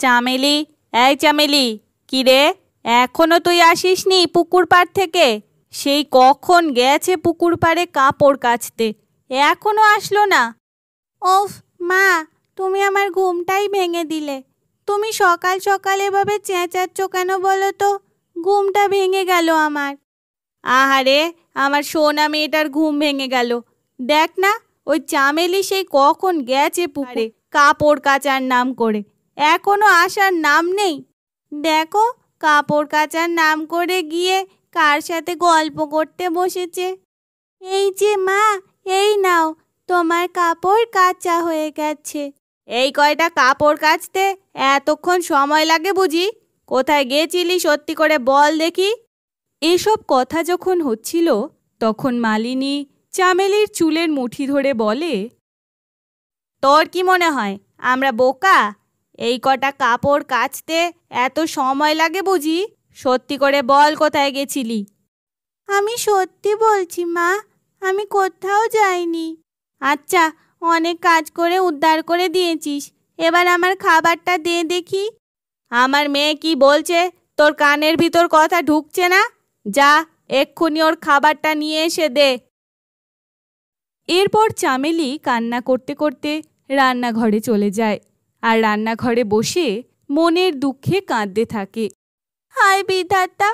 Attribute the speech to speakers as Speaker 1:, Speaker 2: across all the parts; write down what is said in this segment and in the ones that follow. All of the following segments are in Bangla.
Speaker 1: চামেলি, এই চামেলি, কি রে, এখনো তুই আসিসনি পুকুর পাড় থেকে? সেই কখন গেছে পুকুর পাড়ে কাপড় কাচতে, এখনো আসলো না। ওফ মা, তুমি আমার ঘুমটাই ভেঙে দিলে। তুমি সকাল সকাল এভাবে চেঁচাচ্ছ কেন বলো তো? ঘুমটা ভেঙে গেল আমার। আহারে, আমার সোনা মেয়েটার ঘুম ভেঙে গেল। দেখ না, ওই চামেলি সেই কখন গেছে পুকুরে কাপড় কাচার নাম করে, এখনো আসার নাম নেই। দেখো, কাপড় কাচার নাম করে গিয়ে কার সাথে গল্প করতে বসেছে। এই যে মা, এই নাও, তোমার কাপড় কাচা হয়ে গেছে। এই কয়টা কাপড় কাচতে এতক্ষণ সময় লাগে বুঝি? কোথায় গেছিলি সত্যি করে বল দেখি। এসব কথা যখন হচ্ছিল তখন মালিনী চামেলির চুলের মুঠি ধরে বলে, তোর কি মনে হয় আমরা বোকা? এই কটা কাপড় কাচতে এত সময় লাগে বুঝি? সত্যি করে বল কোথায় গেছিলি। আমি সত্যি বলছি মা, আমি কোথাও যাইনি। আচ্ছা, অনেক কাজ করে উদ্ধার করে দিয়েছিস, এবার আমার খাবারটা দে দেখি। আমার মেয়ে কি বলছে তোর কানের ভিতর কথা ঢুকছে না? যা, এক্ষুনি ওর খাবারটা নিয়ে এসে দে। এরপর চামেলি কান্না করতে করতে রান্নাঘরে চলে যায় আর রান্নাঘরে বসে মনের দুঃখে কাঁদতে থাকে। হায় বিধাতা,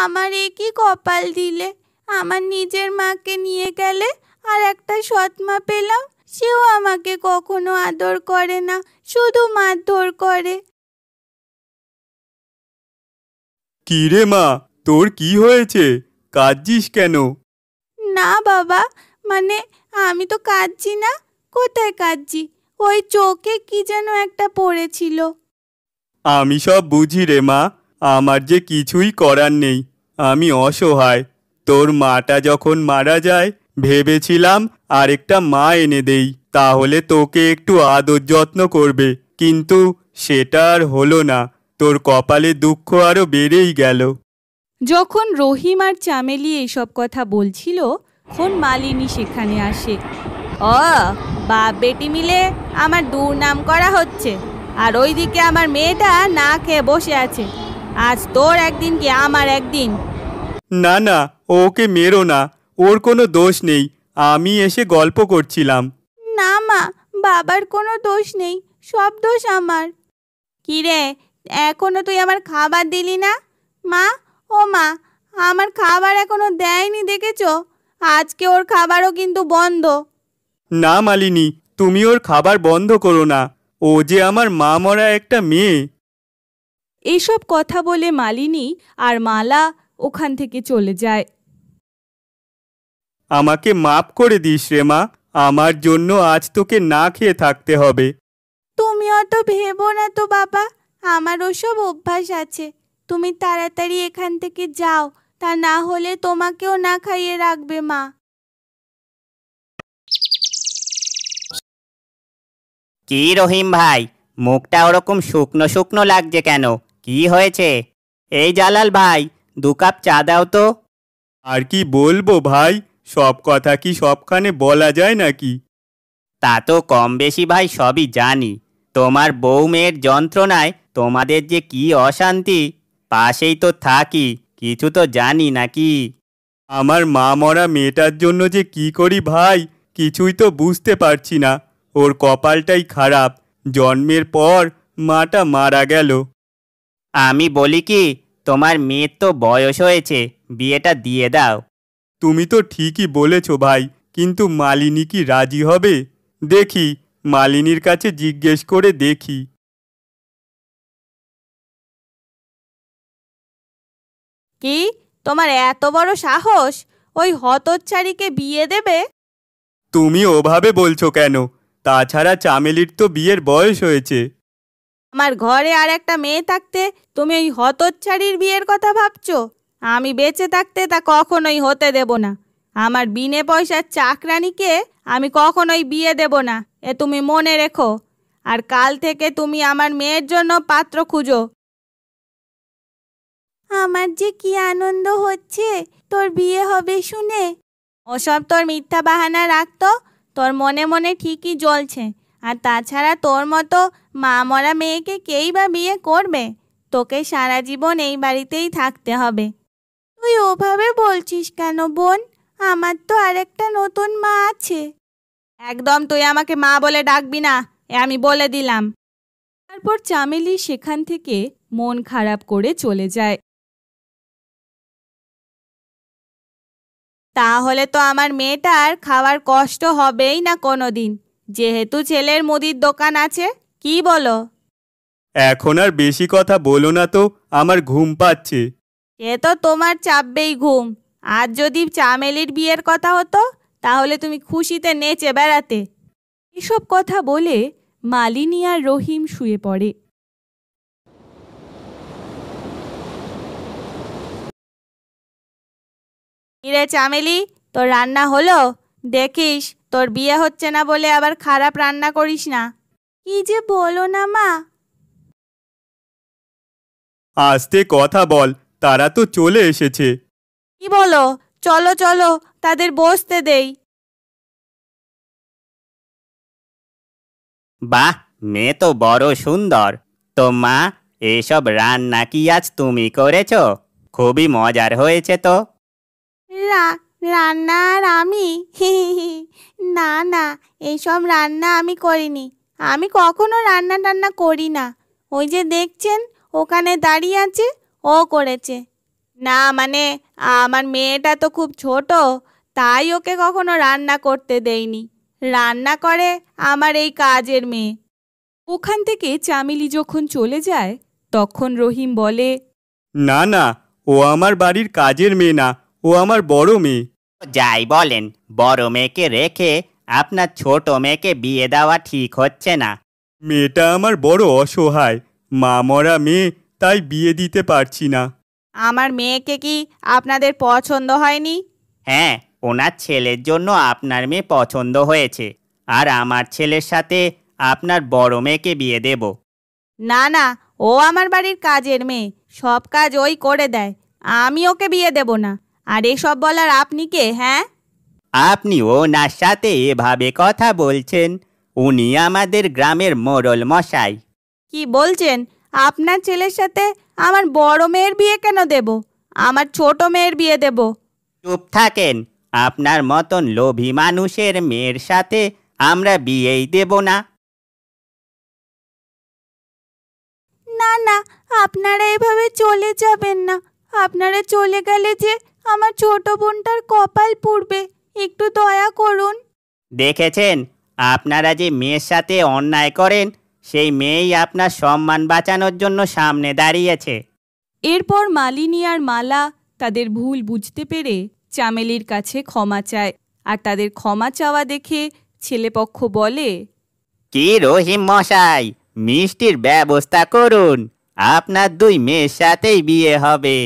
Speaker 1: আমার এ কি কপাল দিলে! আমার নিজের মাকে নিয়ে গেলে আর একটা সৎ মা পেলাম, সেও আমাকে কখনো আদর করে না, শুধু মারধর করে।
Speaker 2: কি রে মা, তোর কি হয়েছে? কাঁদছিস কেন?
Speaker 1: না বাবা, মানে আমি তো কাঁদছি না। কোথায় কাঁদছি? ওই চোখে কি যেন একটা পড়েছিল।
Speaker 2: আমি সব বুঝি রে মা, আমার যে কিছুই করার নেই, আমি অসহায়। তোর মাটা যখন মারা যায় ভেবেছিলাম আরেকটা মা এনে দেই, তাহলে তোকে একটু আদর যত্ন করবে, কিন্তু সেটা আর হলো না। তোর কপালে দুঃখ আরো বেড়েই গেল।
Speaker 1: যখন রহিম আর চামেলি এসব কথা বলছিল তখন মালিনী সেখানে আসে। ও বাপ বেটি মিলে আমার দুর্নাম করা হচ্ছে, আর ওইদিকে আমার মেয়েটা না খেয়ে বসে আছে। আজ তোর একদিন কি আমার একদিন।
Speaker 2: না না, ওকে মেরো না, ওর কোনো দোষ নেই, আমি এসে গল্প করছিলাম।
Speaker 1: না মা, বাবার কোনো দোষ নেই, সব দোষ আমার। কি রে, এখনো তুই আমার খাবার দিলি না? মা, ও মা, আমার খাবার এখনো দেয়নি দেখেছো? আজকে ওর খাবারও কিন্তু বন্ধ।
Speaker 2: না মালিনী, তুমি ওর খাবার বন্ধ করো না, ও যে আমার মা মরা একটা মেয়ে।
Speaker 1: এসব কথা বলে মালিনী আর মালা ওখান থেকে চলে যায়।
Speaker 2: আমাকে মাপ করে দিস রে মা, আমার জন্য আজ তোকে না খেয়ে থাকতে হবে।
Speaker 1: তুমি অত ভেবো না তো বাবা, আমার ওসব অভ্যাস আছে। তুমি তাড়াতাড়ি এখান থেকে যাও, তা না হলে তোমাকেও না খাইয়ে রাখবে মা।
Speaker 3: কি রহিম ভাই, মুখটা ওরকম শুকনো শুকনো লাগছে কেন? কি হয়েছে? এই জালাল ভাই, 2 কাপ চা দাও তো।
Speaker 2: আর কি বলবো ভাই, সব কথা কি সবখানে বলা যায় নাকি?
Speaker 3: তা তো কম বেশি ভাই সবই জানি। তোমার বউ মেয়ের যন্ত্রণায় তোমাদের যে কি অশান্তি, পাশেই তো থাকি, কিছু তো জানি নাকি?
Speaker 2: আমার মা মরা মেয়েটার জন্য যে কি করি ভাই, কিছুই তো বুঝতে পারছি না। ওর কপালটাই খারাপ, জন্মের পর মাটা মারা গেল।
Speaker 3: আমি বলি কি, তোমার মেয়ের তো বয়স হয়েছে, বিয়েটা দিয়ে দাও।
Speaker 2: তুমি তো ঠিকই বলেছ ভাই, কিন্তু মালিনী কি রাজি হবে? দেখি, মালিনীর কাছে জিজ্ঞেস করে দেখি।
Speaker 1: কি, তোমার এত বড় সাহস ওই হতচ্ছাড়িকে বিয়ে দেবে?
Speaker 2: তুমি ওভাবে বলছো কেন? তাছাড়া চামেলির তো বিয়ের বয়স হয়েছে।
Speaker 1: আমার ঘরে আর একটা মেয়ে থাকতে তুমি ওই হতচ্ছাড়ির বিয়ের কথা ভাবছো? আমি বেঁচে থাকতে তা কখনোই হতে দেব না। আমার বিনে পয়সার চাকরানিকে আমি কখনোই বিয়ে দেব না, এ তুমি মনে রেখো। আর কাল থেকে তুমি আমার মেয়ের জন্য পাত্র খুঁজো। আমার যে কি আনন্দ হচ্ছে তোর বিয়ে হবে শুনে। ওসব তোর মিথ্যা বাহানা রাখতো, তোর মনে মনে ঠিকই জ্বলছে আর তাছাড়া তোর মতো মা মরা মেয়েকে কেই বা বিয়ে করবে? তোকে সারা জীবন এই বাড়িতেই থাকতে হবে। তুই ওভাবে বলছিস কেন বোন? আমার তো আরেকটা নতুন মা আছে। একদম তুই আমাকে মা বলে ডাকবি না, আমি বলে দিলাম। তারপর চামেলি সেখান থেকে মন খারাপ করে চলে যায়। তাহলে তো আমার মেয়েটার খাওয়ার কষ্ট হবেই না কোনোদিন, যেহেতু ছেলের মুদির দোকান আছে। কি বলো?
Speaker 2: এখন আর বেশি কথা বলো না তো, আমার ঘুম পাচ্ছে।
Speaker 1: এ তো তোমার চাপবেই ঘুম। আর যদি চামেলির বিয়ের কথা হতো তাহলে তুমি খুশিতে নেচে বেড়াতে। এসব কথা বলে মালিনী আর রহিম শুয়ে পড়ে। কিরে চামেলি, তোর রান্না হলো? দেখিস তোর বিয়ে হচ্ছে না বলে আবার খারাপ রান্না করিস না। কি যে বলো না মা।
Speaker 2: আস্তে কথা বল, তারা তো চলে এসেছে।
Speaker 1: কি বলো? চলো চলো, তাদের বসতে দেই।
Speaker 3: বাহ, মেয়ে তো বড় সুন্দর। তো মা, এসব রান্না কি আজ তুমি করেছো? খুবই মজার হয়েছে তো।
Speaker 1: রান্না আর আমি? না না, এইসব রান্না আমি করিনি। আমি কখনো রান্না টান্না করি না। ওই যে দেখছেন ওখানে দাঁড়িয়ে আছে, ও করেছে। না মানে আমার মেয়েটা তো খুব ছোট, তাই ওকে কখনো রান্না করতে দেইনি। রান্না করে আমার এই কাজের মেয়ে। ওখান থেকে চামেলি যখন চলে যায় তখন রহিম বলে,
Speaker 2: না না, ও আমার বাড়ির কাজের মেয়ে না, ও আমার বড় মেয়ে।
Speaker 3: যাই বলেন, বড় মেয়েকে রেখে আপনার ছোট মেয়েকে বিয়ে দেওয়া ঠিক হচ্ছে না।
Speaker 2: মেয়েটা আমার বড় অসহায়, মা মরা মেয়ে, তাই বিয়ে দিতে পারছি না।
Speaker 1: আমার মেয়েকে কি আপনাদের পছন্দ হয়নি?
Speaker 3: হ্যাঁ, ওনার ছেলের জন্য আপনার মেয়ে পছন্দ হয়েছে, আর আমার ছেলের সাথে আপনার বড় মেয়েকে বিয়ে দেব।
Speaker 1: না না, ও আমার বাড়ির কাজের মেয়ে, সব কাজ ওই করে দেয়। আমি ওকে বিয়ে দেব না। আর এসব বলার আপনি কে? হ্যাঁ,
Speaker 3: আপনি ওনার সাথে এভাবে কথা বলছেন? উনি আমাদের গ্রামের মোড়ল মশাই।
Speaker 1: কি বলছেন? আপনার ছেলের সাথে আমার বড় মেয়ের বিয়ে কেন দেব? আমার ছোট মেয়ের বিয়ে দেব।
Speaker 3: চুপ থাকেন, আপনার মতন লোভী মানুষের মেয়ের সাথে আমরা বিয়েই দেব না।
Speaker 1: না না, আপনারা এভাবে চলে যাবেন না। আপনারা চলে গেলে যে আমার ছোট বোনটার কপাল পুড়বে, একটু দয়া করুন।
Speaker 3: দেখেছেন, আপনারা যে মেয়ের সাথে অন্যায় করেন, সেই মেয়েই আপনার সম্মান বাঁচানোর জন্য সামনে দাঁড়িয়েছে।
Speaker 1: এরপর মালিনী আর মালা তাদের ভুল বুঝতে পেরে চামেলির কাছে ক্ষমা চায়। আর তাদের ক্ষমা চাওয়া দেখে ছেলেপক্ষ বলে,
Speaker 3: কি রহিম মশাই, মিষ্টির ব্যবস্থা করুন, আপনার দুই মেয়ের সাথেই বিয়ে হবে।